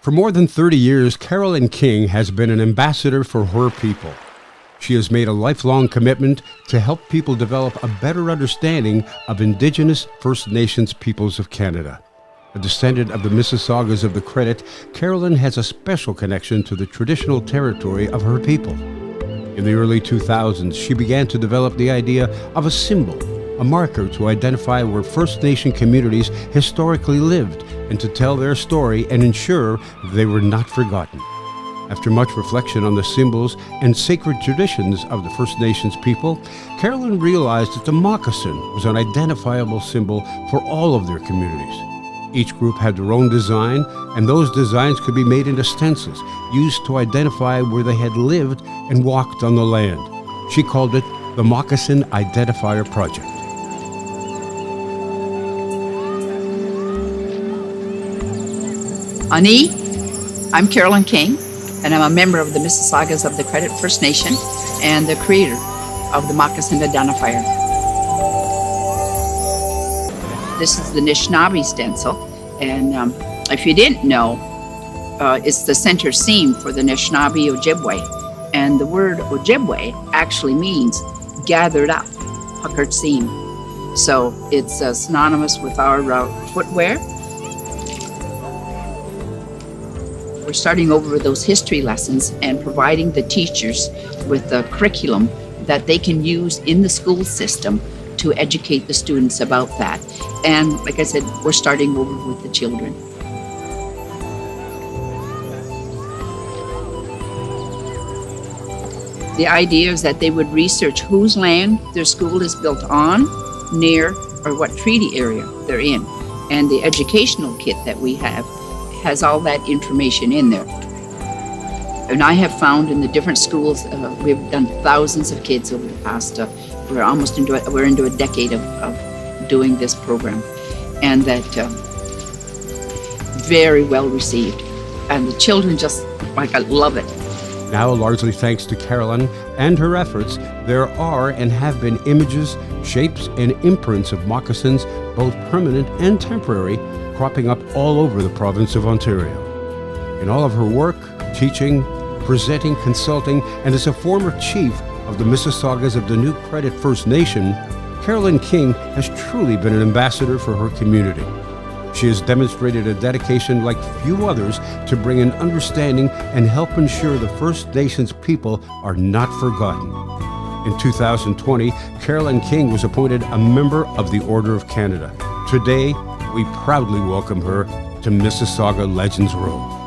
For more than 30 years, Carolyn King has been an ambassador for her people. She has made a lifelong commitment to help people develop a better understanding of Indigenous First Nations peoples of Canada. A descendant of the Mississaugas of the Credit, Carolyn has a special connection to the traditional territory of her people. In the early 2000s, she began to develop the idea of a symbol, a marker to identify where First Nation communities historically lived and to tell their story and ensure they were not forgotten. After much reflection on the symbols and sacred traditions of the First Nations people, Carolyn realized that the moccasin was an identifiable symbol for all of their communities. Each group had their own design, and those designs could be made into stencils used to identify where they had lived and walked on the land. She called it the Moccasin Identifier Project. Ani, I'm Carolyn King, and I'm a member of the Mississaugas of the Credit First Nation and the creator of the Moccasin Identifier. This is the Anishinaabe stencil, and if you didn't know, it's the center seam for the Anishinaabe Ojibwe, and the word Ojibwe actually means gathered up, puckered seam. So it's synonymous with our footwear. We're starting over with those history lessons and providing the teachers with the curriculum that they can use in the school system to educate the students about that. And like I said, we're starting over with the children. The idea is that they would research whose land their school is built on, near, or what treaty area they're in. And the educational kit that we have has all that information in there. And I have found in the different schools, we've done thousands of kids over the past, we're into a decade of doing this program, and that very well received. And the children just, I love it. Now, largely thanks to Carolyn and her efforts, there are and have been images, shapes, and imprints of moccasins, both permanent and temporary, cropping up all over the province of Ontario. In all of her work, teaching, presenting, consulting, and as a former chief of the Mississaugas of the New Credit First Nation, Carolyn King has truly been an ambassador for her community. She has demonstrated a dedication like few others to bring an understanding and help ensure the First Nations people are not forgotten. In 2020, Carolyn King was appointed a member of the Order of Canada. Today, we proudly welcome her to Mississauga Legends Row.